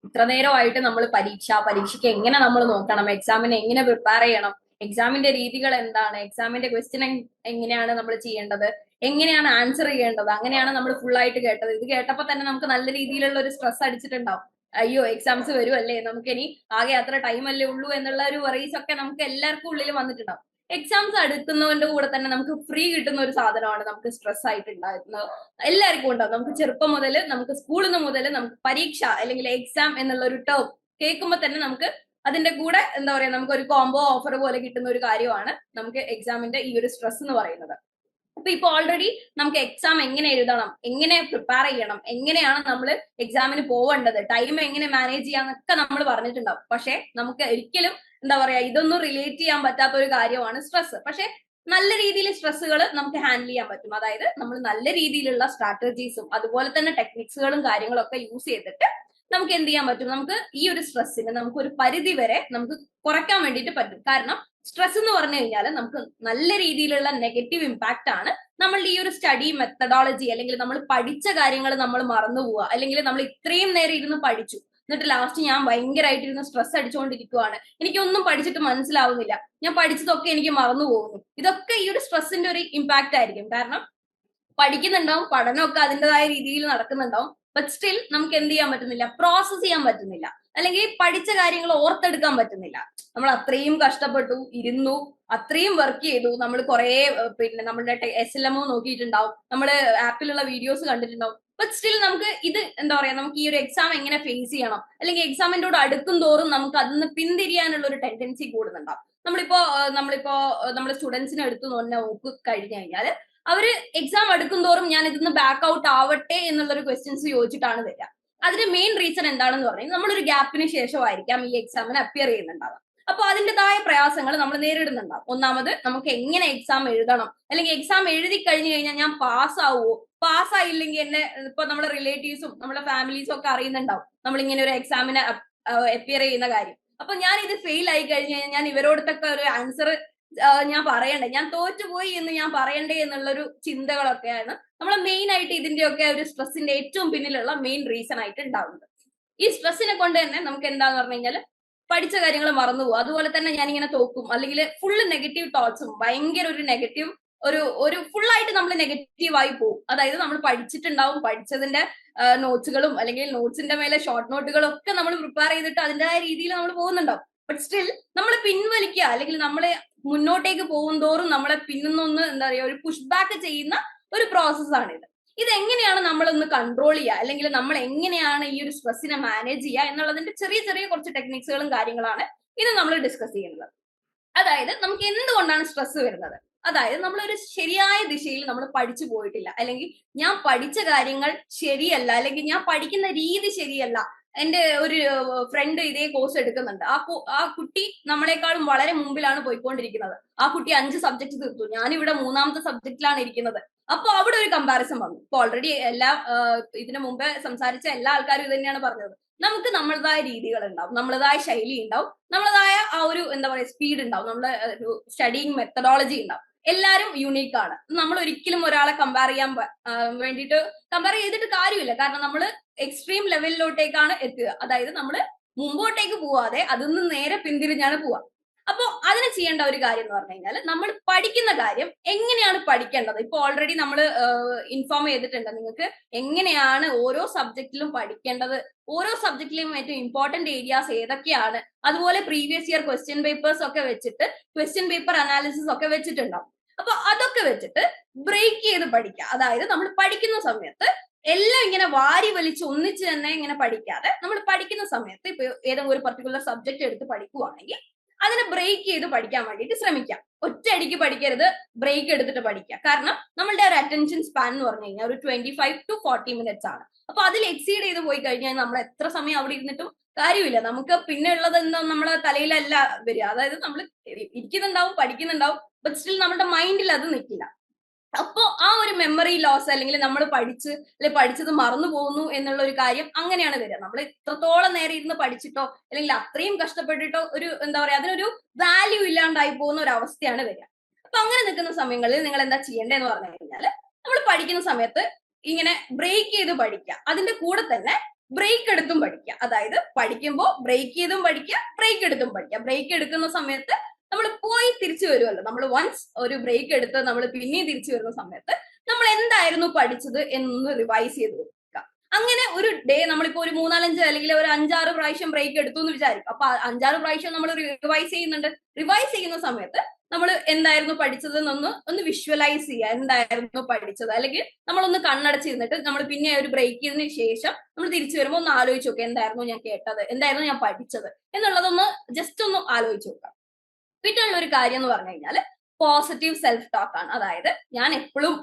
ഇത്ര നേരമായിട്ട് നമ്മൾ പരീക്ഷയ്ക്ക് എങ്ങനെ നമ്മൾ നോക്കണം, എക്സാമിന് എങ്ങനെ പ്രിപ്പയർ ചെയ്യണം, എക്സാമിന്റെ രീതികൾ എന്താണ്, എക്സാമിന്റെ ക്വസ്റ്റ്യൻ എങ്ങനെയാണ് നമ്മൾ ചെയ്യേണ്ടത്, എങ്ങനെയാണ് ആൻസർ ചെയ്യേണ്ടത്, അങ്ങനെയാണ് നമ്മൾ ഫുൾ ആയിട്ട് കേട്ടത്. ഇത് കേട്ടപ്പോൾ തന്നെ നമുക്ക് നല്ല രീതിയിലുള്ള ഒരു സ്ട്രെസ് അടിച്ചിട്ടുണ്ടാവും. അയ്യോ എക്സാംസ് വരുമല്ലേ, നമുക്ക് ഇനി ആകെ അത്ര ടൈം അല്ലേ ഉള്ളൂ എന്നുള്ള ഒരു വറീസ് ഒക്കെ നമുക്ക് എല്ലാവർക്കും ഉള്ളിൽ വന്നിട്ടുണ്ടാവും. എക്സാംസ് അടുക്കുന്നതിന്റെ കൂടെ തന്നെ നമുക്ക് ഫ്രീ കിട്ടുന്ന ഒരു സാധനമാണ് നമുക്ക് സ്ട്രെസ് ആയിട്ട് ഉണ്ടാകുന്നത്. എല്ലാവർക്കും ഉണ്ടാവും. നമുക്ക് ചെറുപ്പം മുതൽ, നമുക്ക് സ്കൂളിൽ നിന്ന് മുതൽ നമുക്ക് പരീക്ഷ അല്ലെങ്കിൽ എക്സാം എന്നുള്ള ഒരു ടേം കേൾക്കുമ്പോൾ തന്നെ നമുക്ക് അതിന്റെ കൂടെ എന്താ പറയാ, നമുക്ക് ഒരു കോംബോ ഓഫർ പോലെ കിട്ടുന്ന ഒരു കാര്യമാണ് നമുക്ക് എക്സാമിന്റെ ഈ ഒരു സ്ട്രെസ് എന്ന് പറയുന്നത്. അപ്പൊ ഇപ്പൊ ഓൾറെഡി നമുക്ക് എക്സാം എങ്ങനെ എഴുതണം, എങ്ങനെ പ്രിപ്പയർ ചെയ്യണം, എങ്ങനെയാണ് നമ്മൾ എക്സാമിന് പോവേണ്ടത്, ടൈം എങ്ങനെ മാനേജ് ചെയ്യാന്നൊക്കെ നമ്മൾ പറഞ്ഞിട്ടുണ്ടാവും. പക്ഷെ നമുക്ക് ഒരിക്കലും എന്താ പറയാ ഇതൊന്നും റിലേറ്റ് ചെയ്യാൻ പറ്റാത്ത ഒരു കാര്യമാണ് സ്ട്രെസ്. പക്ഷെ നല്ല രീതിയിൽ സ്ട്രെസ്സുകൾ നമുക്ക് ഹാൻഡിൽ ചെയ്യാൻ പറ്റും. അതായത് നമ്മൾ നല്ല രീതിയിലുള്ള സ്ട്രാറ്റജീസും അതുപോലെ തന്നെ ടെക്നിക്സുകളും കാര്യങ്ങളൊക്കെ യൂസ് ചെയ്തിട്ട് നമുക്ക് എന്ത് ചെയ്യാൻ പറ്റും, നമുക്ക് ഈ ഒരു സ്ട്രെസ്സിന് നമുക്ക് ഒരു പരിധി വരെ നമുക്ക് കുറയ്ക്കാൻ വേണ്ടിയിട്ട് പറ്റും. കാരണം സ്ട്രെസ് എന്ന് പറഞ്ഞു കഴിഞ്ഞാൽ നമുക്ക് നല്ല രീതിയിലുള്ള നെഗറ്റീവ് ഇമ്പാക്റ്റ് ആണ് നമ്മളുടെ ഈ ഒരു സ്റ്റഡി മെത്തഡോളജി, അല്ലെങ്കിൽ നമ്മൾ പഠിച്ച കാര്യങ്ങൾ നമ്മൾ മറന്നു പോവുക, അല്ലെങ്കിൽ നമ്മൾ ഇത്രയും നേരം ഇരുന്ന് പഠിച്ചു എന്നിട്ട് ലാസ്റ്റ് ഞാൻ ഭയങ്കരമായിട്ട് ഇരുന്ന് സ്ട്രെസ് അടിച്ചുകൊണ്ടിരിക്കുവാണ്, എനിക്കൊന്നും പഠിച്ചിട്ട് മനസ്സിലാവുന്നില്ല, ഞാൻ പഠിച്ചതൊക്കെ എനിക്ക് മറന്നു പോകുന്നു. ഇതൊക്കെ ഈ ഒരു സ്ട്രെസ്സിന്റെ ഒരു ഇമ്പാക്റ്റ് ആയിരിക്കും. കാരണം പഠിക്കുന്നുണ്ടാവും, പഠനമൊക്കെ അതിൻ്റെതായ രീതിയിൽ നടക്കുന്നുണ്ടാവും, ബട്ട് സ്റ്റിൽ നമുക്ക് എന്ത് ചെയ്യാൻ പറ്റുന്നില്ല, പ്രോസസ് ചെയ്യാൻ പറ്റുന്നില്ല, അല്ലെങ്കിൽ പഠിച്ച കാര്യങ്ങൾ ഓർത്തെടുക്കാൻ പറ്റുന്നില്ല. നമ്മൾ അത്രയും കഷ്ടപ്പെട്ടു, ഇരുന്നു, അത്രയും വർക്ക് ചെയ്തു, നമ്മൾ കുറെ പിന്നെ നമ്മളുടെ SLM നോക്കിയിട്ടുണ്ടാവും, നമ്മൾ ആപ്പിലുള്ള വീഡിയോസ് കണ്ടിട്ടുണ്ടാവും, ബട്ട് സ്റ്റിൽ നമുക്ക് ഇത് എന്താ പറയാ, നമുക്ക് ഈ ഒരു എക്സാം എങ്ങനെ ഫേസ് ചെയ്യണം, അല്ലെങ്കിൽ എക്സാമിൻ്റെോട് അടുക്കും തോറും നമുക്ക് അതിന് പിന്തിരിയാനുള്ള ഒരു ടെൻഡൻസി കൂടുന്നുണ്ടാവും. നമ്മളിപ്പോ നമ്മൾ സ്റ്റുഡൻസിനെ എടുത്തു നോക്കി കഴിഞ്ഞു കഴിഞ്ഞാൽ അവര് എക്സാം അടുക്കും തോറും ഞാൻ ഇതിന്ന് ബാക്ക് ഔട്ട് ആവട്ടെ എന്നുള്ളൊരു ക്വസ്റ്റ്യൻസ് ചോദിച്ചിട്ടാണ് വരിക. അതിന്റെ മെയിൻ റീസൺ എന്താണെന്ന് പറഞ്ഞാൽ നമ്മളൊരു ഗ്യാപ്പിന് ശേഷമായിരിക്കാം ഈ എക്സാമിന് അപ്പിയർ ചെയ്യുന്നുണ്ടാവുക. അപ്പൊ അതിൻ്റെതായ പ്രയാസങ്ങൾ നമ്മൾ നേരിടുന്നുണ്ടാവും. ഒന്നാമത് നമുക്ക് എങ്ങനെ എക്സാം എഴുതണം, അല്ലെങ്കിൽ എക്സാം എഴുതി കഴിഞ്ഞു കഴിഞ്ഞാൽ ഞാൻ പാസ്സാവുമോ, പാസ്സായില്ലെങ്കിൽ എന്നെ ഇപ്പൊ നമ്മുടെ റിലേറ്റീവ്സും നമ്മുടെ ഫാമിലീസും ഒക്കെ അറിയുന്നുണ്ടാവും നമ്മൾ ഇങ്ങനെ ഒരു എക്സാമിന് അപ്പിയർ ചെയ്യുന്ന കാര്യം. അപ്പൊ ഞാൻ ഇത് ഫെയിൽ ആയി കഴിഞ്ഞു കഴിഞ്ഞാൽ ഞാൻ ഇവരോടത്തൊക്കെ ഒരു ആൻസർ ഞാൻ പറയണ്ടേ, ഞാൻ തോറ്റുപോയി എന്ന് ഞാൻ പറയണ്ടേ എന്നുള്ളൊരു ചിന്തകളൊക്കെയാണ് നമ്മൾ മെയിൻ ആയിട്ട് ഇതിന്റെയൊക്കെ ഒരു സ്ട്രെസ്സിന്റെ ഏറ്റവും പിന്നിലുള്ള മെയിൻ റീസൺ ആയിട്ട് ഉണ്ടാവുന്നത്. ഈ സ്ട്രെസ്സിനെ കൊണ്ട് തന്നെ നമുക്ക് എന്താന്ന് പറഞ്ഞു കഴിഞ്ഞാൽ പഠിച്ച കാര്യങ്ങൾ മറന്നുപോകും. അതുപോലെ തന്നെ ഞാനിങ്ങനെ തോക്കും, അല്ലെങ്കിൽ ഫുള്ള് നെഗറ്റീവ് തോട്ട്സും, ഭയങ്കര ഒരു നെഗറ്റീവ് ഒരു ഫുള്ളായിട്ട് നമ്മൾ നെഗറ്റീവ് ആയി പോകും. അതായത് നമ്മൾ പഠിച്ചിട്ടുണ്ടാവും, പഠിച്ചതിന്റെ നോട്ട്സുകളും അല്ലെങ്കിൽ നോട്ട്സിന്റെ മേലെ ഷോർട്ട് നോട്ടുകളും ഒക്കെ നമ്മൾ പ്രിപ്പയർ ചെയ്തിട്ട് അതിൻ്റെതായ രീതിയിൽ നമ്മൾ പോകുന്നുണ്ടാവും. ബട്ട് സ്റ്റിൽ നമ്മൾ പിൻവലിക്കുക, അല്ലെങ്കിൽ നമ്മളെ മുന്നോട്ടേക്ക് പോകും തോറും നമ്മളെ പിന്നൊന്ന് എന്താ പറയുക ഒരു പുഷ് ബാക്ക് ചെയ്യുന്ന ഒരു പ്രോസസ്സാണ് ഇത്. ഇതെങ്ങനെയാണ് നമ്മളൊന്ന് കൺട്രോൾ ചെയ്യുക, അല്ലെങ്കിൽ നമ്മൾ എങ്ങനെയാണ് ഈ ഒരു സ്ട്രെസ്സിനെ മാനേജ് ചെയ്യുക എന്നുള്ളതിന്റെ ചെറിയ ചെറിയ കുറച്ച് ടെക്നിക്സുകളും കാര്യങ്ങളാണ് ഇത് നമ്മൾ ഡിസ്കസ് ചെയ്യുന്നത്. അതായത് നമുക്ക് എന്തുകൊണ്ടാണ് സ്ട്രെസ് വരുന്നത്, അതായത് നമ്മളൊരു ശരിയായ ദിശയിൽ നമ്മൾ പഠിച്ചു പോയിട്ടില്ല, അല്ലെങ്കിൽ ഞാൻ പഠിച്ച കാര്യങ്ങൾ ശരിയല്ല, അല്ലെങ്കിൽ ഞാൻ പഠിക്കുന്ന രീതി ശരിയല്ല. എന്റെ ഒരു ഫ്രണ്ട് ഇതേ കോഴ്സ് എടുക്കുന്നുണ്ട്, ആ കുട്ടി നമ്മളെക്കാളും വളരെ മുമ്പിലാണ് പോയിക്കൊണ്ടിരിക്കുന്നത്. ആ കുട്ടി 5 സബ്ജക്ട് തീർത്തു, ഞാനിവിടെ 3-ാമത്തെ സബ്ജക്റ്റിലാണ് ഇരിക്കുന്നത്. അപ്പൊ അവിടെ ഒരു കമ്പാരിസൺ വന്നു. ഇപ്പൊ ഓൾറെഡി എല്ലാ ഇതിനു മുമ്പ് സംസാരിച്ച എല്ലാ ആൾക്കാരും ഇത് തന്നെയാണ് പറഞ്ഞത്. നമുക്ക് നമ്മളതായ രീതികൾ ഉണ്ടാവും, നമ്മളതായ ശൈലി ഉണ്ടാവും, നമ്മളതായ ആ ഒരു എന്താ പറയുക സ്പീഡ് ഉണ്ടാവും, നമ്മുടെ ഒരു സ്റ്റഡിങ് മെത്തഡോളജി ഉണ്ടാവും. എല്ലാരും യുണീക്ക് ആണ്. നമ്മൾ ഒരിക്കലും ഒരാളെ കമ്പയർ ചെയ്യാൻ വേണ്ടിയിട്ട് കമ്പയർ ചെയ്തിട്ട് കാര്യമില്ല. കാരണം നമ്മൾ എക്സ്ട്രീം ലെവലിലോട്ടേക്കാണ് എത്തുക. അതായത് നമ്മൾ മുമ്പോട്ടേക്ക് പോവാതെ അതിന്ന് നേരെ പിന്തിരിഞ്ഞാണ് പോവുക. അപ്പൊ അതിന് ചെയ്യേണ്ട ഒരു കാര്യം എന്ന് പറഞ്ഞു കഴിഞ്ഞാൽ നമ്മൾ പഠിക്കുന്ന കാര്യം എങ്ങനെയാണ് പഠിക്കേണ്ടത്. ഇപ്പൊ ഓൾറെഡി നമ്മൾ ഇൻഫോം ചെയ്തിട്ടുണ്ട് നിങ്ങൾക്ക് എങ്ങനെയാണ് ഓരോ സബ്ജക്റ്റിലും പഠിക്കേണ്ടത്, ഓരോ സബ്ജക്റ്റിലെയും ഏറ്റവും ഇമ്പോർട്ടന്റ് ഏരിയാസ് ഏതൊക്കെയാണ്, അതുപോലെ പ്രീവിയസ് ഇയർ ക്വസ്റ്റ്യൻ പേപ്പേഴ്സ് ഒക്കെ വെച്ചിട്ട് ക്വസ്റ്റ്യൻ പേപ്പർ അനാലിസിസ് ഒക്കെ വെച്ചിട്ടുണ്ടാവും. അപ്പൊ അതൊക്കെ വെച്ചിട്ട് ബ്രേക്ക് ചെയ്ത് പഠിക്കുക. അതായത് നമ്മൾ പഠിക്കുന്ന സമയത്ത് എല്ലാം ഇങ്ങനെ വാരി വലിച്ച് ഒന്നിച്ച് തന്നെ ഇങ്ങനെ പഠിക്കാതെ നമ്മൾ പഠിക്കുന്ന സമയത്ത് ഇപ്പൊ ഏതെങ്കിലും ഒരു പർട്ടിക്കുലർ സബ്ജക്ട് എടുത്ത് പഠിക്കുവാണെങ്കിൽ അതിനെ ബ്രേക്ക് ചെയ്ത് പഠിക്കാൻ വേണ്ടിയിട്ട് ശ്രമിക്കാം. ഒറ്റയടിക്ക് പഠിക്കരുത്, ബ്രേക്ക് എടുത്തിട്ട് പഠിക്കുക. കാരണം നമ്മളുടെ ഒരു അറ്റൻഷൻ സ്പാൻ എന്ന് പറഞ്ഞു കഴിഞ്ഞാൽ ഒരു 25 to 40 മിനിറ്റ്സ് ആണ്. അപ്പൊ അതിൽ എക്സീഡ് ചെയ്ത് പോയി കഴിഞ്ഞാൽ നമ്മൾ എത്ര സമയം അവിടെ ഇരുന്നിട്ടും കാര്യമില്ല. നമുക്ക് പിന്നെ ഉള്ളതെന്തോ നമ്മളെ തലയിലല്ല വരിക. അതായത് നമ്മൾ ഇരിക്കുന്നുണ്ടാവും, പഠിക്കുന്നുണ്ടാവും, ബട്ട് സ്റ്റിൽ നമ്മുടെ മൈൻഡിൽ അത് നിൽക്കില്ല. അപ്പോ ആ ഒരു മെമ്മറി ലോസ്, അല്ലെങ്കിൽ നമ്മൾ പഠിച്ചത് മറന്നു പോകുന്നു എന്നുള്ള ഒരു കാര്യം അങ്ങനെയാണ് വരിക. നമ്മൾ ഇത്രത്തോളം നേരെ ഇരുന്ന് പഠിച്ചിട്ടോ അല്ലെങ്കിൽ അത്രയും കഷ്ടപ്പെട്ടിട്ടോ ഒരു എന്താ പറയാ അതിനൊരു വാല്യൂ ഇല്ലാണ്ടായി പോകുന്ന ഒരു അവസ്ഥയാണ് വരിക. അപ്പൊ അങ്ങനെ നിൽക്കുന്ന സമയങ്ങളിൽ നിങ്ങൾ എന്താ ചെയ്യേണ്ടതെന്ന് പറഞ്ഞു കഴിഞ്ഞാൽ നമ്മൾ പഠിക്കുന്ന സമയത്ത് ഇങ്ങനെ ബ്രേക്ക് ചെയ്ത് പഠിക്കുക. അതിന്റെ കൂടെ തന്നെ ബ്രേക്ക് എടുത്തും പഠിക്കുക. അതായത് പഠിക്കുമ്പോൾ ബ്രേക്ക് ചെയ്തും പഠിക്കുക, ബ്രേക്ക് എടുത്തും പഠിക്കുക. ബ്രേക്ക് എടുക്കുന്ന സമയത്ത് നമ്മൾ പോയി തിരിച്ചു വരുമല്ലോ, നമ്മൾ വൺസ് ഒരു ബ്രേക്ക് എടുത്ത് നമ്മൾ പിന്നെയും തിരിച്ചു വരുന്ന സമയത്ത് നമ്മൾ എന്തായിരുന്നു പഠിച്ചത് എന്നൊന്ന് റിവൈസ് ചെയ്ത് കൊടുക്കുക. അങ്ങനെ ഒരു ഡേ നമ്മളിപ്പോ ഒരു 3-4 അല്ലെങ്കിൽ ഒരു 5-6 പ്രാവശ്യം ബ്രേക്ക് എടുത്തു എന്ന് വിചാരിക്കും. അപ്പൊ 5-6 പ്രാവശ്യം നമ്മൾ റിവൈസ് ചെയ്യുന്നുണ്ട്. റിവൈസ് ചെയ്യുന്ന സമയത്ത് നമ്മൾ എന്തായിരുന്നു പഠിച്ചത് ഒന്ന് വിഷ്വലൈസ് ചെയ്യുക, എന്തായിരുന്നു പഠിച്ചത്. അല്ലെങ്കിൽ നമ്മളൊന്ന് കണ്ണടച്ചിരുന്നിട്ട് നമ്മൾ പിന്നെ ഒരു ബ്രേക്ക് ചെയ്തതിന് ശേഷം നമ്മൾ തിരിച്ചു വരുമ്പോൾ ഒന്ന് ആലോചിച്ച് നോക്കുക, എന്തായിരുന്നു ഞാൻ കേട്ടത്, എന്തായിരുന്നു ഞാൻ പഠിച്ചത് എന്നുള്ളതൊന്ന് ജസ്റ്റ് ഒന്ന് ആലോചിച്ച് നോക്കാം. പിന്നെയുള്ള ഒരു കാര്യം എന്ന് പറഞ്ഞു കഴിഞ്ഞാൽ പോസിറ്റീവ് സെൽഫ് ടോക്ക് ആണ്. അതായത് ഞാൻ എപ്പോഴും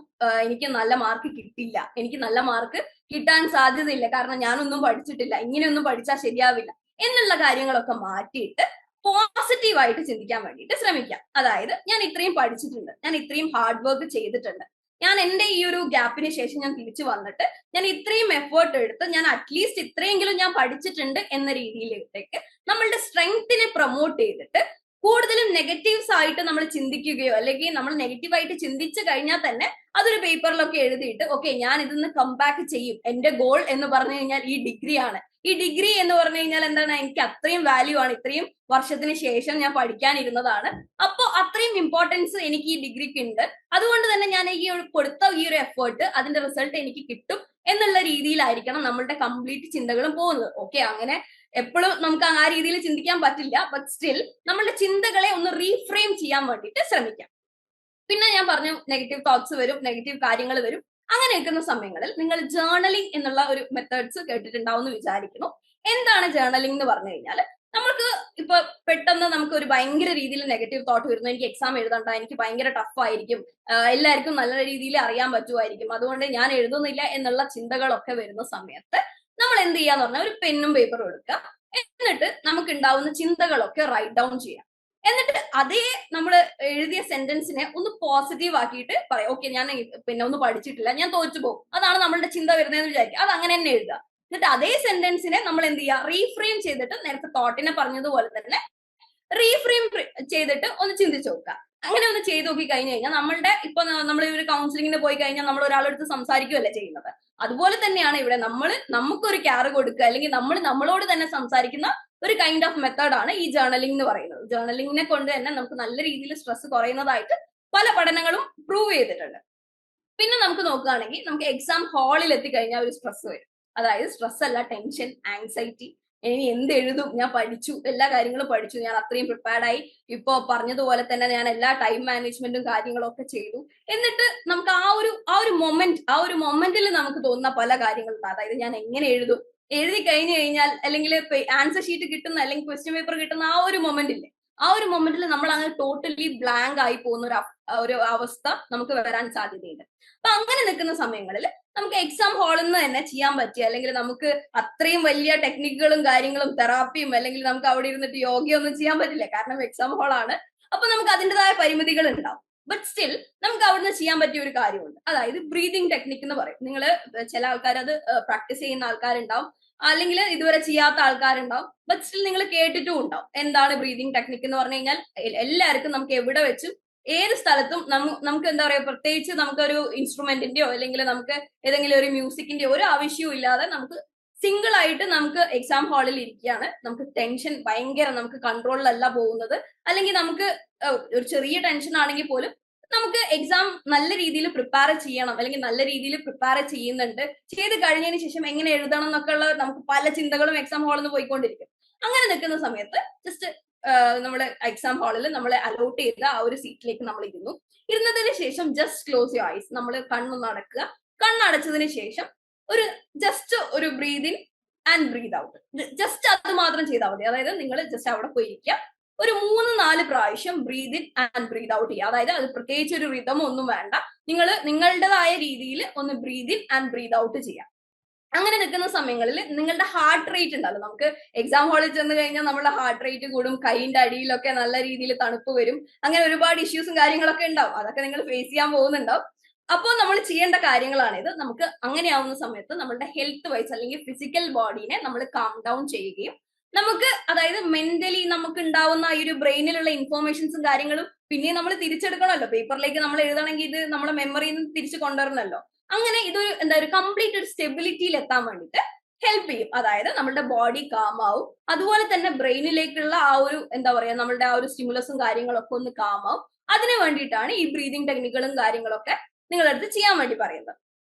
എനിക്ക് നല്ല മാർക്ക് കിട്ടില്ല, എനിക്ക് നല്ല മാർക്ക് കിട്ടാൻ സാധ്യതയില്ല, കാരണം ഞാനൊന്നും പഠിച്ചിട്ടില്ല, ഇങ്ങനെയൊന്നും പഠിച്ചാൽ ശരിയാവില്ല എന്നുള്ള കാര്യങ്ങളൊക്കെ മാറ്റിയിട്ട് പോസിറ്റീവായിട്ട് ചിന്തിക്കാൻ വേണ്ടിയിട്ട് ശ്രമിക്കാം. അതായത് ഞാൻ ഇത്രയും പഠിച്ചിട്ടുണ്ട്, ഞാൻ ഇത്രയും ഹാർഡ് വർക്ക് ചെയ്തിട്ടുണ്ട്, ഞാൻ എന്റെ ഈ ഒരു ഗ്യാപ്പിന് ശേഷം ഞാൻ തിരിച്ചു വന്നിട്ട് ഞാൻ ഇത്രയും എഫേർട്ട് എടുത്ത് ഞാൻ അറ്റ്ലീസ്റ്റ് ഇത്രയെങ്കിലും ഞാൻ പഠിച്ചിട്ടുണ്ട് എന്ന രീതിയിലേക്ക് നമ്മളുടെ സ്ട്രെങ്തിനെ പ്രൊമോട്ട് ചെയ്തിട്ട് കൂടുതലും നെഗറ്റീവ്സ് ആയിട്ട് നമ്മൾ ചിന്തിക്കുകയോ അല്ലെങ്കിൽ നമ്മൾ നെഗറ്റീവായിട്ട് ചിന്തിച്ചു കഴിഞ്ഞാൽ തന്നെ അതൊരു പേപ്പറിലൊക്കെ എഴുതിയിട്ട് ഓക്കെ ഞാൻ ഇതിന്ന് കംബാക്ക് ചെയ്യും, എന്റെ ഗോൾ എന്ന് പറഞ്ഞു കഴിഞ്ഞാൽ ഈ ഡിഗ്രി ആണ്, ഈ ഡിഗ്രി എന്ന് പറഞ്ഞു കഴിഞ്ഞാൽ എന്താണ്, എനിക്ക് അത്രയും വാല്യൂ ആണ്, ഇത്രയും വർഷത്തിന് ശേഷം ഞാൻ പഠിക്കാനിരുന്നതാണ്, അപ്പോൾ അത്രയും ഇമ്പോർട്ടൻസ് എനിക്ക് ഈ ഡിഗ്രിക്ക് ഉണ്ട്, അതുകൊണ്ട് തന്നെ ഞാൻ ഈ കൊടുത്ത ഈ ഒരു എഫേർട്ട് അതിന്റെ റിസൾട്ട് എനിക്ക് കിട്ടും എന്നുള്ള രീതിയിലായിരിക്കണം നമ്മളുടെ കംപ്ലീറ്റ് ചിന്തകളും പോകുന്നത്. ഓക്കെ, അങ്ങനെ എപ്പോഴും നമുക്ക് ആ രീതിയിൽ ചിന്തിക്കാൻ പറ്റില്ല, ബട്ട് സ്റ്റിൽ നമ്മളുടെ ചിന്തകളെ ഒന്ന് റീഫ്രെയിം ചെയ്യാൻ വേണ്ടിയിട്ട് ശ്രമിക്കാം. പിന്നെ ഞാൻ പറഞ്ഞു നെഗറ്റീവ് തോട്ട്സ് വരും, നെഗറ്റീവ് കാര്യങ്ങൾ വരും. അങ്ങനെ നിൽക്കുന്ന സമയങ്ങളിൽ നിങ്ങൾ ജേർണലിംഗ് എന്നുള്ള ഒരു മെത്തേഡ്സ് കേട്ടിട്ടുണ്ടാവും എന്ന് വിചാരിക്കുന്നു. എന്താണ് ജേർണലിംഗ് എന്ന് പറഞ്ഞു കഴിഞ്ഞാൽ, നമുക്ക് ഇപ്പൊ പെട്ടെന്ന് നമുക്ക് ഒരു ഭയങ്കര രീതിയിൽ നെഗറ്റീവ് തോട്ട് വരുന്നു, എനിക്ക് എക്സാം എഴുതണ്ട, എനിക്ക് ഭയങ്കര ടഫ് ആയിരിക്കും, എല്ലാവർക്കും നല്ല രീതിയിൽ അറിയാൻ പറ്റുമായിരിക്കും, അതുകൊണ്ട് ഞാൻ എഴുതുന്നില്ല എന്നുള്ള ചിന്തകളൊക്കെ വരുന്ന സമയത്ത് നമ്മൾ എന്ത് ചെയ്യാന്ന് പറഞ്ഞാൽ ഒരു പെന്നും പേപ്പറും എടുക്കുക. എന്നിട്ട് നമുക്ക് ഉണ്ടാവുന്ന ചിന്തകളൊക്കെ റൈറ്റ് ഡൗൺ ചെയ്യാം. എന്നിട്ട് അതേ നമ്മൾ എഴുതിയ സെന്റൻസിനെ ഒന്ന് പോസിറ്റീവ് ആക്കിയിട്ട് പറയാം, ഓക്കെ ഞാൻ പിന്നെ ഒന്നും പഠിച്ചിട്ടില്ല, ഞാൻ തോറ്റു പോകും, അതാണ് നമ്മളുടെ ചിന്ത വരുന്നതെന്ന് വിചാരിക്കുക, അത് അങ്ങനെ തന്നെ എഴുതുക. എന്നിട്ട് അതേ സെന്റൻസിനെ നമ്മൾ എന്ത് ചെയ്യുക, റീഫ്രെയിം ചെയ്തിട്ട് നേരത്തെ തോട്ടിനെ പറഞ്ഞതുപോലെ തന്നെ റീഫ്രെയിം ചെയ്തിട്ട് ഒന്ന് ചിന്തിച്ചു നോക്കുക. അങ്ങനെ ഒന്ന് ചെയ്ത് നോക്കി കഴിഞ്ഞു കഴിഞ്ഞാൽ നമ്മളുടെ ഇപ്പൊ നമ്മൾ ഒരു കൗൺസിലിങ്ങിന് പോയി കഴിഞ്ഞാൽ നമ്മൾ ഒരാളെടുത്ത് സംസാരിക്കുകയല്ലേ ചെയ്യുന്നത്, അതുപോലെ തന്നെയാണ് ഇവിടെ നമ്മൾ നമുക്കൊരു കെയർ കൊടുക്കുക, അല്ലെങ്കിൽ നമ്മൾ നമ്മളോട് തന്നെ സംസാരിക്കുന്ന ഒരു കൈൻഡ് ഓഫ് മെത്തേഡാണ് ഈ ജേർണലിംഗ് എന്ന് പറയുന്നത്. ജേർണലിംഗിനെ കൊണ്ട് തന്നെ നമുക്ക് നല്ല രീതിയിൽ സ്ട്രെസ് കുറയുന്നതായിട്ട് പല പഠനങ്ങളും പ്രൂവ് ചെയ്തിട്ടുണ്ട്. പിന്നെ നമുക്ക് നോക്കുകയാണെങ്കിൽ നമുക്ക് എക്സാം ഹാളിൽ എത്തിക്കഴിഞ്ഞാൽ ഒരു സ്ട്രെസ് വരും. അതായത് സ്ട്രെസ് അല്ല, ടെൻഷൻ, ആങ്സൈറ്റി, ഇനി എന്ത് എഴുതും, ഞാൻ പഠിച്ചു, എല്ലാ കാര്യങ്ങളും പഠിച്ചു, ഞാൻ അത്രയും പ്രിപ്പയർഡ് ആയി, ഇപ്പൊ പറഞ്ഞതുപോലെ തന്നെ ഞാൻ എല്ലാ ടൈം മാനേജ്മെന്റും കാര്യങ്ങളും ഒക്കെ ചെയ്തു, എന്നിട്ട് നമുക്ക് ആ ഒരു മൊമെന്റിൽ നമുക്ക് തോന്നുന്ന പല കാര്യങ്ങളുണ്ട്. അതായത് ഞാൻ എങ്ങനെ എഴുതും, എഴുതി കഴിഞ്ഞു കഴിഞ്ഞാൽ അല്ലെങ്കിൽ ആൻസർ ഷീറ്റ് കിട്ടുന്ന അല്ലെങ്കിൽ ക്വസ്റ്റ്യൻ പേപ്പർ കിട്ടുന്ന ആ ഒരു മൊമെന്റില്ലേ, ആ ഒരു മൊമെന്റിൽ നമ്മൾ അങ്ങനെ ടോട്ടലി ബ്ലാങ്ക് ആയി പോകുന്ന ഒരു അവസ്ഥ നമുക്ക് വരാൻ സാധ്യതയുണ്ട്. അപ്പൊ അങ്ങനെ നിൽക്കുന്ന സമയങ്ങളിൽ നമുക്ക് എക്സാം ഹാളിൽ നിന്ന് തന്നെ ചെയ്യാൻ പറ്റിയ, അല്ലെങ്കിൽ നമുക്ക് അത്രയും വലിയ ടെക്നിക്കുകളും കാര്യങ്ങളും തെറാപ്പിയും അല്ലെങ്കിൽ നമുക്ക് അവിടെ ഇരുന്നിട്ട് യോഗയൊന്നും ചെയ്യാൻ പറ്റില്ല, കാരണം എക്സാം ഹാളാണ്. അപ്പൊ നമുക്ക് അതിൻ്റെതായ പരിമിതികൾ ഉണ്ടാവും. ബട്ട് സ്റ്റിൽ നമുക്ക് അവിടുന്ന് ചെയ്യാൻ പറ്റിയ ഒരു കാര്യമുണ്ട്, അതായത് ബ്രീതിങ് ടെക്നിക് എന്ന് പറയും. നിങ്ങൾ ചില ആൾക്കാർ അത് പ്രാക്ടീസ് ചെയ്യുന്ന ആൾക്കാരുണ്ടാവും, അല്ലെങ്കിൽ ഇതുവരെ ചെയ്യാത്ത ആൾക്കാരുണ്ടാവും, ബട്ട് സ്റ്റിൽ നിങ്ങൾ കേട്ടിട്ടും ഉണ്ടാവും. എന്താണ് ബ്രീതിങ് ടെക്നിക് എന്ന് പറഞ്ഞു കഴിഞ്ഞാൽ, എല്ലാവർക്കും നമുക്ക് എവിടെ വെച്ചും ഏത് സ്ഥലത്തും നമുക്ക് എന്താ പറയാ, പ്രത്യേകിച്ച് നമുക്കൊരു ഇൻസ്ട്രുമെന്റിന്റെയോ അല്ലെങ്കിൽ നമുക്ക് ഏതെങ്കിലും ഒരു മ്യൂസിക്കിന്റെയോ ഒരു ആവശ്യവും ഇല്ലാതെ നമുക്ക് സിംഗിൾ ആയിട്ട് നമുക്ക് എക്സാം ഹാളിൽ ഇരിക്കുകയാണ്, നമുക്ക് ടെൻഷൻ ഭയങ്കര നമുക്ക് കൺട്രോളിലല്ല പോകുന്നത്, അല്ലെങ്കിൽ നമുക്ക് ഒരു ചെറിയ ടെൻഷൻ ആണെങ്കിൽ പോലും നമുക്ക് എക്സാം നല്ല രീതിയിൽ പ്രിപ്പയർ ചെയ്യണം, അല്ലെങ്കിൽ നല്ല രീതിയിൽ പ്രിപ്പയർ ചെയ്യുന്നുണ്ട്, ചെയ്ത് കഴിഞ്ഞതിന് ശേഷം എങ്ങനെ എഴുതണം എന്നൊക്കെ ഉള്ള നമുക്ക് പല ചിന്തകളും എക്സാം ഹാളിൽ നിന്ന് പോയിക്കൊണ്ടിരിക്കും. അങ്ങനെ നിൽക്കുന്ന സമയത്ത് ജസ്റ്റ് നമ്മുടെ എക്സാം ഹാളിൽ നമ്മൾ അലോട്ട് ചെയ്ത ആ ഒരു സീറ്റിലേക്ക് നമ്മൾ ഇരുന്നതിന് ശേഷം ജസ്റ്റ് ക്ലോസ് യുവർ ഐസ്, നമ്മൾ കണ്ണൊന്ന് അടക്കുക. കണ്ണടച്ചതിന് ശേഷം ഒരു ജസ്റ്റ് ഒരു breath in and breath out, just അത് മാത്രം ചെയ്താൽ മതി. അതായത് നിങ്ങൾ ജസ്റ്റ് അവിടെ പോയിരിക്കുക, ഒരു 3-4 പ്രാവശ്യം breath in and breath out ചെയ്യുക. അതായത് അത് പ്രത്യേകിച്ച് ഒരു റിതം ഒന്നും വേണ്ട, നിങ്ങൾ നിങ്ങളുടേതായ രീതിയിൽ ഒന്ന് breath in and breath out ചെയ്യാം. അങ്ങനെ നിൽക്കുന്ന സമയങ്ങളിൽ നിങ്ങളുടെ ഹാർട്ട് റേറ്റ് ഉണ്ടല്ലോ, നമുക്ക് എക്സാം ഹാളിൽ ചെന്ന് കഴിഞ്ഞാൽ നമ്മുടെ ഹാർട്ട് റേറ്റ് കൂടും, കൈയിന്റെ അടിയിലൊക്കെ നല്ല രീതിയിൽ തണുപ്പ് വരും, അങ്ങനെ ഒരുപാട് ഇഷ്യൂസും കാര്യങ്ങളൊക്കെ ഉണ്ടാവും, അതൊക്കെ നിങ്ങൾ ഫേസ് ചെയ്യാൻ പോകുന്നുണ്ടാവും. അപ്പോൾ നമ്മൾ ചെയ്യേണ്ട കാര്യങ്ങളാണിത്. നമുക്ക് അങ്ങനെയാവുന്ന സമയത്ത് നമ്മുടെ ഹെൽത്ത് വൈസ് അല്ലെങ്കിൽ ഫിസിക്കൽ ബോഡീനെ നമ്മൾ കാം ഡൗൺ ചെയ്യുകയും നമുക്ക് അതായത് മെന്റലി നമുക്ക് ഉണ്ടാവുന്ന ഈ ഒരു ബ്രെയിനിലുള്ള ഇൻഫോർമേഷൻസും കാര്യങ്ങളും പിന്നെ നമ്മൾ തിരിച്ചെടുക്കണമല്ലോ, പേപ്പറിലേക്ക് നമ്മൾ എഴുതണമെങ്കിൽ ഇത് നമ്മളെ മെമ്മറിയിൽ നിന്ന് തിരിച്ചു കൊണ്ടുവരണമല്ലോ. അങ്ങനെ ഇതൊരു എന്താ ഒരു കംപ്ലീറ്റ് ഒരു സ്റ്റെബിലിറ്റിയിൽ എത്താൻ വേണ്ടിയിട്ട് ഹെൽപ്പ് ചെയ്യും. അതായത് നമ്മുടെ ബോഡി കാം ആവും, അതുപോലെ തന്നെ ബ്രെയിനിലേക്കുള്ള ആ ഒരു എന്താ പറയാ നമ്മളുടെ ആ ഒരു സ്റ്റിമുലസും കാര്യങ്ങളൊക്കെ ഒന്ന് കാം ആവും. അതിന് വേണ്ടിയിട്ടാണ് ഈ ബ്രീതിങ് ടെക്നിക്കുകളും കാര്യങ്ങളൊക്കെ നിങ്ങളടുത്ത് ചെയ്യാൻ വേണ്ടി പറയുന്നത്.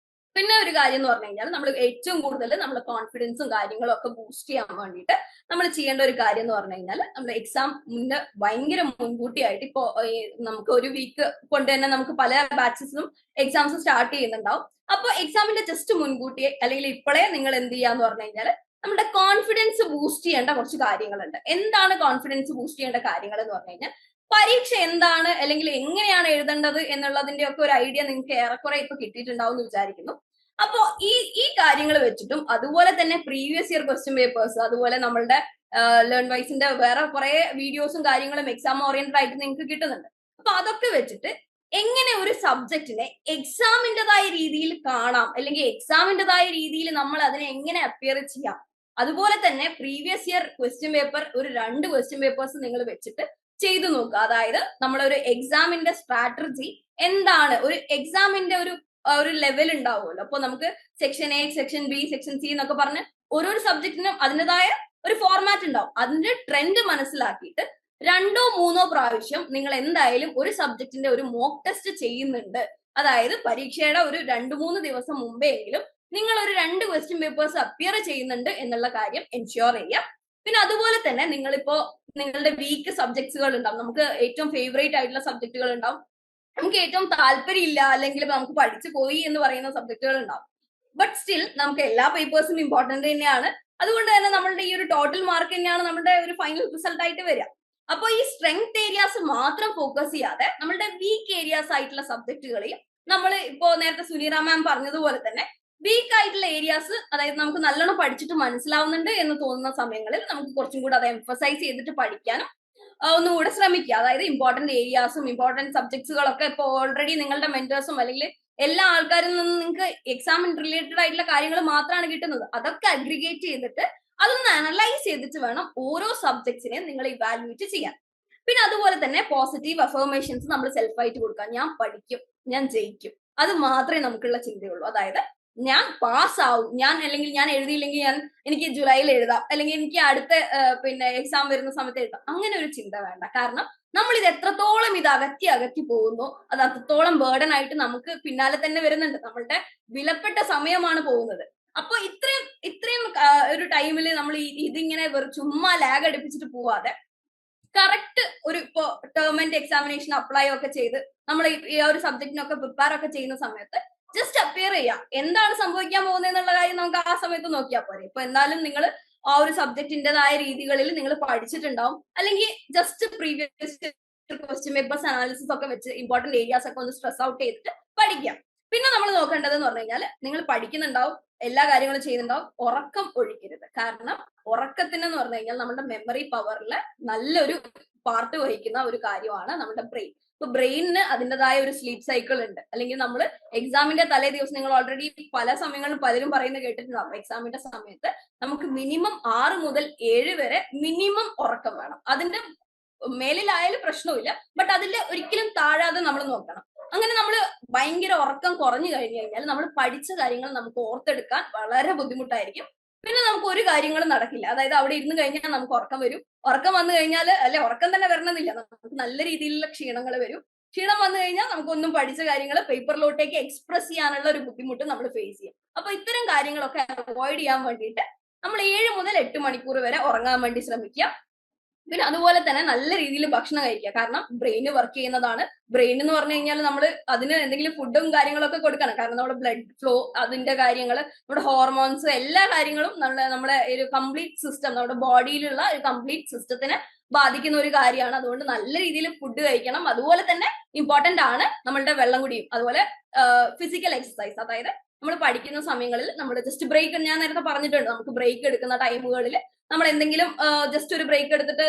പിന്നെ ഒരു കാര്യം എന്ന് പറഞ്ഞു കഴിഞ്ഞാൽ നമ്മൾ ഏറ്റവും കൂടുതൽ നമ്മുടെ കോൺഫിഡൻസും കാര്യങ്ങളും ഒക്കെ ബൂസ്റ്റ് ചെയ്യാൻ വേണ്ടിയിട്ട് നമ്മൾ ചെയ്യേണ്ട ഒരു കാര്യം എന്ന് പറഞ്ഞു കഴിഞ്ഞാൽ നമ്മൾ എക്സാം മുന്നേ ഭയങ്കര മുൻകൂട്ടിയായിട്ട് ഇപ്പോ നമുക്ക് ഒരു വീക്ക് കൊണ്ട് തന്നെ നമുക്ക് പല ബാച്ചസിലും എക്സാംസ് സ്റ്റാർട്ട് ചെയ്യുന്നുണ്ടാവും. അപ്പൊ എക്സാമിന്റെ ജസ്റ്റ് മുൻകൂട്ടിയെ അല്ലെങ്കിൽ ഇപ്പോഴേ നിങ്ങൾ എന്ത് ചെയ്യാന്ന് പറഞ്ഞു കഴിഞ്ഞാൽ നമ്മുടെ കോൺഫിഡൻസ് ബൂസ്റ്റ് ചെയ്യേണ്ട കുറച്ച് കാര്യങ്ങളുണ്ട്. എന്താണ് കോൺഫിഡൻസ് ബൂസ്റ്റ് ചെയ്യേണ്ട കാര്യങ്ങൾ എന്ന് പറഞ്ഞു കഴിഞ്ഞാൽ പരീക്ഷ എന്താണ് അല്ലെങ്കിൽ എങ്ങനെയാണ് എഴുതേണ്ടത് എന്നുള്ളതിന്റെ ഒക്കെ ഒരു ഐഡിയ നിങ്ങൾക്ക് ഏറെക്കുറെ ഇപ്പൊ കിട്ടിയിട്ടുണ്ടാവും എന്ന് വിചാരിക്കുന്നു. അപ്പോ ഈ കാര്യങ്ങൾ വെച്ചിട്ടും അതുപോലെ തന്നെ പ്രീവിയസ് ഇയർ ക്വസ്റ്റ്യൻ പേപ്പേഴ്സ്, അതുപോലെ നമ്മളുടെ ലേൺ വൈസിന്റെ വേറെ കുറെ വീഡിയോസും കാര്യങ്ങളും എക്സാം ഓറിയന്റഡ് ആയിട്ട് നിങ്ങൾക്ക് കിട്ടുന്നുണ്ട്. അപ്പൊ അതൊക്കെ വെച്ചിട്ട് എങ്ങനെ ഒരു സബ്ജക്റ്റിനെ എക്സാമിൻ്റെതായ രീതിയിൽ കാണാം, അല്ലെങ്കിൽ എക്സാമിൻ്റെതായ രീതിയിൽ നമ്മൾ അതിനെ എങ്ങനെ അപ്പിയർ ചെയ്യാം, അതുപോലെ തന്നെ പ്രീവിയസ് ഇയർ ക്വസ്റ്റ്യൻ പേപ്പർ ഒരു 2 ക്വസ്റ്റ്യൻ പേപ്പേഴ്സ് നിങ്ങൾ വെച്ചിട്ട് ചെയ്തു നോക്കുക. അതായത് നമ്മളൊരു എക്സാമിന്റെ സ്ട്രാറ്റജി എന്താണ്, ഒരു എക്സാമിന്റെ ഒരു ലെവൽ ഉണ്ടാവുമല്ലോ. അപ്പൊ നമുക്ക് section A, section B, section C എന്നൊക്കെ പറഞ്ഞ് ഓരോരോ സബ്ജക്റ്റിനും അതിൻ്റെതായ ഒരു ഫോർമാറ്റ് ഉണ്ടാവും. അതിന്റെ ട്രെൻഡ് മനസ്സിലാക്കിയിട്ട് 2 or 3 പ്രാവശ്യം നിങ്ങൾ എന്തായാലും ഒരു സബ്ജക്റ്റിന്റെ ഒരു മോക്ക് ടെസ്റ്റ് ചെയ്യുന്നുണ്ട്. അതായത് പരീക്ഷയുടെ ഒരു 2-3 ദിവസം മുമ്പേ എങ്കിലും നിങ്ങൾ ഒരു 2 ക്വസ്റ്റ്യൻ പേപ്പേഴ്സ് അപ്പിയർ ചെയ്യുന്നുണ്ട് എന്നുള്ള കാര്യം എൻഷുർ ചെയ്യാം. പിന്നെ അതുപോലെ തന്നെ നിങ്ങളിപ്പോ നിങ്ങളുടെ വീക്ക് സബ്ജക്ട്സുകൾ ഉണ്ടാവും, നമുക്ക് ഏറ്റവും ഫേവറേറ്റ് ആയിട്ടുള്ള സബ്ജക്റ്റുകൾ ഉണ്ടാവും, നമുക്ക് ഏറ്റവും താല്പര്യമില്ല അല്ലെങ്കിൽ നമുക്ക് പഠിച്ചു പോയി എന്ന് പറയുന്ന സബ്ജക്റ്റുകൾ ഉണ്ടാവും. ബട്ട് സ്റ്റിൽ നമുക്ക് എല്ലാ പേപ്പേഴ്സും ഇമ്പോർട്ടന്റ് തന്നെയാണ്. അതുകൊണ്ട് തന്നെ നമ്മളുടെ ഈ ഒരു ടോട്ടൽ മാർക്ക് തന്നെയാണ് നമ്മുടെ ഒരു ഫൈനൽ റിസൾട്ട് ആയിട്ട് വരിക. അപ്പൊ ഈ സ്ട്രെങ്ത് ഏരിയാസ് മാത്രം ഫോക്കസ് ചെയ്യാതെ നമ്മളുടെ വീക്ക് ഏരിയാസ് ആയിട്ടുള്ള സബ്ജക്റ്റുകളെയും നമ്മൾ ഇപ്പോ നേരത്തെ സുനീറ മാം പറഞ്ഞതുപോലെ തന്നെ വീക്ക് ആയിട്ടുള്ള ഏരിയാസ്, അതായത് നമുക്ക് നല്ലോണം പഠിച്ചിട്ട് മനസ്സിലാവുന്നുണ്ട് എന്ന് തോന്നുന്ന സമയങ്ങളിൽ നമുക്ക് കുറച്ചും കൂടെ അത് എംഫസൈസ് ചെയ്തിട്ട് പഠിക്കാനും ഒന്നുകൂടെ ശ്രമിക്കുക. അതായത് ഇമ്പോർട്ടന്റ് ഏരിയാസും ഇമ്പോർട്ടന്റ് സബ്ജക്ട്സുകളൊക്കെ ഇപ്പൊ ഓൾറെഡി നിങ്ങളുടെ മെന്റേഴ്സും അല്ലെങ്കിൽ എല്ലാ ആൾക്കാരിൽ നിന്നും നിങ്ങൾക്ക് എക്സാമിന് റിലേറ്റഡ് ആയിട്ടുള്ള കാര്യങ്ങൾ മാത്രമാണ് കിട്ടുന്നത്. അതൊക്കെ അഗ്രിഗേറ്റ് ചെയ്തിട്ട് അതൊന്ന് അനലൈസ് ചെയ്തിട്ട് വേണം ഓരോ സബ്ജക്ട്സിനെയും നിങ്ങൾ ഇവാലുവേറ്റ് ചെയ്യാൻ. പിന്നെ അതുപോലെ തന്നെ പോസിറ്റീവ് അഫർമേഷൻസ് നമ്മൾ സെൽഫായിട്ട് കൊടുക്കാം. ഞാൻ പഠിക്കും, ഞാൻ ജയിക്കും, അത് മാത്രമേ നമുക്കുള്ള ചിന്തയുള്ളൂ. അതായത് ഞാൻ പാസ് ആവും, ഞാൻ അല്ലെങ്കിൽ ഞാൻ എഴുതിയില്ലെങ്കിൽ എനിക്ക് ജൂലൈയിൽ എഴുതാം, അല്ലെങ്കിൽ എനിക്ക് അടുത്ത പിന്നെ എക്സാം വരുന്ന സമയത്ത് എഴുതാം, അങ്ങനെ ഒരു ചിന്ത വേണ്ട. കാരണം നമ്മൾ ഇത് എത്രത്തോളം ഇത് അകറ്റി പോകുന്നു അത് അത്രത്തോളം ബേർഡൻ ആയിട്ട് നമുക്ക് പിന്നാലെ തന്നെ വരുന്നുണ്ട്. നമ്മളുടെ വിലപ്പെട്ട സമയമാണ് പോകുന്നത്. അപ്പൊ ഇത്രയും ഒരു ടൈമിൽ നമ്മൾ ഇതിങ്ങനെ ചുമ്മാ ലാഗ് അടുപ്പിച്ചിട്ട് പോവാതെ കറക്റ്റ് ഒരു ഇപ്പോ ടേം ആൻഡ് എക്സാമിനേഷൻ അപ്ലൈ ഒക്കെ ചെയ്ത് നമ്മൾ ഈ ഒരു സബ്ജക്റ്റിനൊക്കെ പ്രിപ്പയർ ഒക്കെ ചെയ്യുന്ന സമയത്ത് ജസ്റ്റ് അപ്പിയർ ചെയ്യാം. എന്താണ് സംഭവിക്കാൻ പോകുന്നത് എന്നുള്ള കാര്യം നമുക്ക് ആ സമയത്ത് നോക്കിയാൽ പോരെ. ഇപ്പൊ എന്നാലും നിങ്ങൾ ആ ഒരു സബ്ജക്റ്റിന്റേതായ രീതികളിൽ നിങ്ങൾ പഠിച്ചിട്ടുണ്ടാവും, അല്ലെങ്കിൽ just previous question papers analysis ഒക്കെ വെച്ച് ഇമ്പോർട്ടന്റ് ഏരിയാസ് ഒക്കെ ഒന്ന് സ്ട്രെസ് ഔട്ട് ചെയ്തിട്ട് പഠിക്കാം. പിന്നെ നമ്മൾ നോക്കേണ്ടത് എന്ന് പറഞ്ഞു കഴിഞ്ഞാൽ നിങ്ങൾ പഠിക്കുന്നുണ്ടാവും, എല്ലാ കാര്യങ്ങളും ചെയ്യുന്നുണ്ടാവും, ഉറക്കം ഒഴിക്കരുത്. കാരണം ഉറക്കത്തിനെന്ന് പറഞ്ഞു കഴിഞ്ഞാൽ നമ്മുടെ മെമ്മറി പവറിൽ നല്ലൊരു പാർട്ട് വഹിക്കുന്ന ഒരു കാര്യമാണ് നമ്മുടെ ബ്രെയിൻ. ഇപ്പൊ ബ്രെയിനിന് അതിൻ്റെതായ ഒരു സ്ലീപ്പ് സൈക്കിൾ ഉണ്ട്. അല്ലെങ്കിൽ നമ്മൾ എക്സാമിന്റെ തലേ ദിവസം നിങ്ങൾ ഓൾറെഡി പല സമയങ്ങളിലും പലരും പറയുന്നത് കേട്ടിട്ടുണ്ടാവും, എക്സാമിന്റെ സമയത്ത് നമുക്ക് മിനിമം 6 മുതൽ 7 വരെ മിനിമം ഉറക്കം വേണം. അതിന്റെ മേലിലായാലും പ്രശ്നമില്ല, ബട്ട് അതിൽ ഒരിക്കലും താഴാതെ നമ്മൾ നോക്കണം. അങ്ങനെ നമ്മൾ ഭയങ്കര ഉറക്കം കുറഞ്ഞു കഴിഞ്ഞു കഴിഞ്ഞാൽ നമ്മൾ പഠിച്ച കാര്യങ്ങൾ നമുക്ക് ഓർത്തെടുക്കാൻ വളരെ ബുദ്ധിമുട്ടായിരിക്കും. പിന്നെ നമുക്ക് ഒരു കാര്യങ്ങളും നടക്കില്ല. അതായത് അവിടെ ഇരുന്ന് കഴിഞ്ഞാൽ നമുക്ക് ഉറക്കം വരും. ഉറക്കം വന്നു കഴിഞ്ഞാൽ അല്ലെ, ഉറക്കം തന്നെ വരണമെന്നില്ല, നമുക്ക് നല്ല രീതിയിലുള്ള ക്ഷീണങ്ങൾ വരും. ക്ഷീണം വന്നു കഴിഞ്ഞാൽ നമുക്കൊന്നും പഠിച്ച കാര്യങ്ങൾ പേപ്പറിലോട്ടേക്ക് എക്സ്പ്രസ് ചെയ്യാനുള്ള ഒരു ബുദ്ധിമുട്ട് നമ്മൾ ഫേസ് ചെയ്യും. അപ്പൊ ഇത്തരം കാര്യങ്ങളൊക്കെ അവോയ്ഡ് ചെയ്യാൻ വേണ്ടിയിട്ട് നമ്മൾ 7 മുതൽ 8 മണിക്കൂർ വരെ ഉറങ്ങാൻ വേണ്ടി ശ്രമിക്കുക. പിന്നെ അതുപോലെ തന്നെ നല്ല രീതിയിൽ ഭക്ഷണം കഴിക്കുക. കാരണം ബ്രെയിന് വർക്ക് ചെയ്യുന്നതാണ്. ബ്രെയിൻ എന്ന് പറഞ്ഞു കഴിഞ്ഞാൽ നമ്മൾ അതിന് എന്തെങ്കിലും ഫുഡും കാര്യങ്ങളൊക്കെ കൊടുക്കണം. കാരണം നമ്മുടെ ബ്ലഡ് ഫ്ലോ, അതിന്റെ കാര്യങ്ങൾ, നമ്മുടെ ഹോർമോൺസ്, എല്ലാ കാര്യങ്ങളും നമ്മളെ ഒരു കംപ്ലീറ്റ് സിസ്റ്റം, നമ്മുടെ ബോഡിയിലുള്ള ഒരു കംപ്ലീറ്റ് സിസ്റ്റത്തിനെ ബാധിക്കുന്ന ഒരു കാര്യമാണ്. അതുകൊണ്ട് നല്ല രീതിയിൽ ഫുഡ് കഴിക്കണം. അതുപോലെ തന്നെ ഇമ്പോർട്ടന്റ് ആണ് നമ്മളുടെ വെള്ളം കുടിയും. അതുപോലെ ഫിസിക്കൽ എക്സസൈസ്, അതായത് നമ്മൾ പഠിക്കുന്ന സമയങ്ങളിൽ നമ്മൾ ജസ്റ്റ് ബ്രേക്ക്, ഞാൻ നേരത്തെ പറഞ്ഞിട്ടുണ്ട്, നമുക്ക് ബ്രേക്ക് എടുക്കുന്ന ടൈമുകളിൽ നമ്മൾ എന്തെങ്കിലും ജസ്റ്റ് ഒരു ബ്രേക്ക് എടുത്തിട്ട്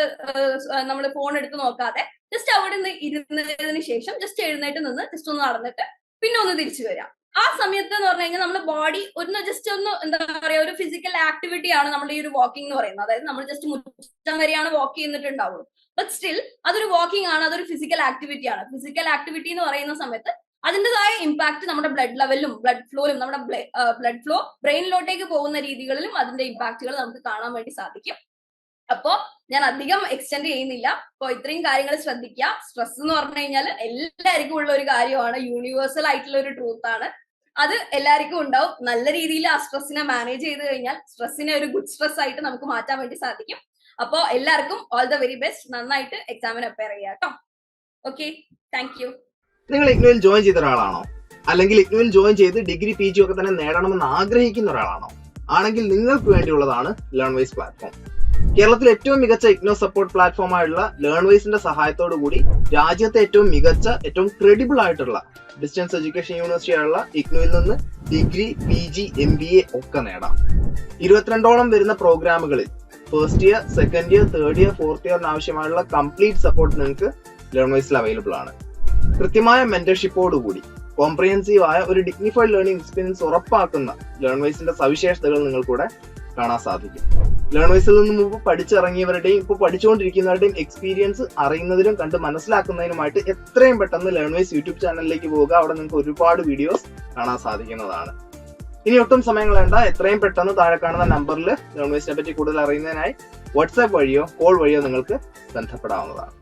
നമ്മൾ ഫോൺ എടുത്ത് നോക്കാതെ ജസ്റ്റ് അവിടെ നിന്ന് ഇരുന്നതിന് ശേഷം ജസ്റ്റ് എഴുന്നേറ്റ് നിന്ന് ജസ്റ്റ് ഒന്ന് നടന്നിട്ട് പിന്നെ ഒന്ന് തിരിച്ചു വരാം. ആ സമയത്ത് എന്ന് പറഞ്ഞു കഴിഞ്ഞാൽ നമ്മുടെ ബോഡി ഒന്ന് ജസ്റ്റ് ഒന്ന് എന്താ പറയാ ഒരു ഫിസിക്കൽ ആക്ടിവിറ്റി ആണ് നമ്മുടെ ഈ ഒരു വാക്കിംഗ് എന്ന് പറയുന്നത്. അതായത് നമ്മൾ ജസ്റ്റ് മുറ്റം വരെയാണ് വാക്ക് ചെയ്യുന്നിട്ടുണ്ടാവുള്ളൂ, ബട്ട് സ്റ്റിൽ അതൊരു വാക്കിംഗ് ആണ്, അതൊരു ഫിസിക്കൽ ആക്ടിവിറ്റി ആണ്. ഫിസിക്കൽ ആക്ടിവിറ്റി എന്ന് പറയുന്ന സമയത്ത് അതിൻ്റെതായ ഇമ്പാക്ട് നമ്മുടെ ബ്ലഡ് ലെവലിലും ബ്ലഡ് ഫ്ലോയിലും നമ്മുടെ ബ്ലഡ് ഫ്ലോ ബ്രെയിനിലോട്ടേക്ക് പോകുന്ന രീതികളിലും അതിന്റെ ഇമ്പാക്റ്റുകൾ നമുക്ക് കാണാൻ വേണ്ടി സാധിക്കും. അപ്പോ ഞാൻ അധികം എക്സ്റ്റെൻഡ് ചെയ്യുന്നില്ല. അപ്പൊ ഇത്രയും കാര്യങ്ങൾ ശ്രദ്ധിക്കുക. സ്ട്രെസ് എന്ന് പറഞ്ഞു കഴിഞ്ഞാൽ എല്ലാവർക്കും ഉള്ള ഒരു കാര്യമാണ്, യൂണിവേഴ്സൽ ആയിട്ടുള്ള ഒരു ട്രൂത്ത് ആണ്. അത് എല്ലാവർക്കും ഉണ്ടാവും. നല്ല രീതിയിൽ ആ സ്ട്രെസ്സിനെ മാനേജ് ചെയ്ത് കഴിഞ്ഞാൽ സ്ട്രെസ്സിനെ ഒരു ഗുഡ് സ്ട്രെസ് ആയിട്ട് നമുക്ക് മാറ്റാൻ വേണ്ടി സാധിക്കും. അപ്പോ എല്ലാവർക്കും ഓൾ ദ വെരി ബെസ്റ്റ്. നന്നായിട്ട് എക്സാമിന് അപ്പയർ ചെയ്യാം കേട്ടോ. Okay, thank you. നിങ്ങൾ ഇഗ്നുവിൽ ജോയിൻ ചെയ്ത ഒരാളാണോ? അല്ലെങ്കിൽ ഇഗ്നുവിൽ ജോയിൻ ചെയ്ത് ഡിഗ്രി PG ഒക്കെ തന്നെ നേടണമെന്ന് ആഗ്രഹിക്കുന്ന ഒരാളാണോ? ആണെങ്കിൽ നിങ്ങൾക്ക് വേണ്ടിയുള്ളതാണ് ലേൺവൈസ് പ്ലാറ്റ്ഫോം. കേരളത്തിലെ ഏറ്റവും മികച്ച ഇഗ്നോ സപ്പോർട്ട് പ്ലാറ്റ്ഫോമായുള്ള ലേൺവൈസിന്റെ സഹായത്തോടു കൂടി രാജ്യത്തെ ഏറ്റവും മികച്ച, ഏറ്റവും ക്രെഡിബിൾ ആയിട്ടുള്ള ഡിസ്റ്റൻസ് എഡ്യൂക്കേഷൻ യൂണിവേഴ്സിറ്റി ആയുള്ള ഇഗ്നുവിൽ നിന്ന് ഡിഗ്രി PG MBA ഒക്കെ നേടാം. 22ഓളം വരുന്ന പ്രോഗ്രാമുകളിൽ first year, second year, third year, fourth ഇയറിന് ആവശ്യമായുള്ള കംപ്ലീറ്റ് സപ്പോർട്ട് നിങ്ങൾക്ക് ലേൺവൈസിൽ അവൈലബിൾ ആണ്. കൃത്യമായ മെന്റർഷിപ്പോടുകൂടി കോംപ്രിഹെൻസീവ് ആയ ഒരു ഡിഗ്നിഫൈഡ് ലേണിംഗ് എക്സ്പീരിയൻസ് ഉറപ്പാക്കുന്ന ലേൺവൈസിന്റെ സവിശേഷതകൾ നിങ്ങൾക്കൂടെ കാണാൻ സാധിക്കും. ലേൺവൈസിൽ നിന്ന് മുമ്പ് പഠിച്ചിറങ്ങിയവരുടെയും ഇപ്പോൾ പഠിച്ചുകൊണ്ടിരിക്കുന്നവരുടെയും എക്സ്പീരിയൻസ് അറിയുന്നതിനും കണ്ട് മനസ്സിലാക്കുന്നതിനുമായിട്ട് എത്രയും പെട്ടെന്ന് ലേൺവൈസ് യൂട്യൂബ് ചാനലിലേക്ക് പോവുക. അവിടെ നിങ്ങൾക്ക് ഒരുപാട് വീഡിയോസ് കാണാൻ സാധിക്കുന്നതാണ്. ഇനി ഒട്ടും സമയം കളയണ്ട, എത്രയും പെട്ടെന്ന് താഴെ കാണുന്ന നമ്പറിൽ ലേൺവൈസിനെ പറ്റി കൂടുതൽ അറിയുന്നതിനായി വാട്സാപ്പ് വഴിയോ കോൾ വഴിയോ നിങ്ങൾക്ക് ബന്ധപ്പെടാവുന്നതാണ്.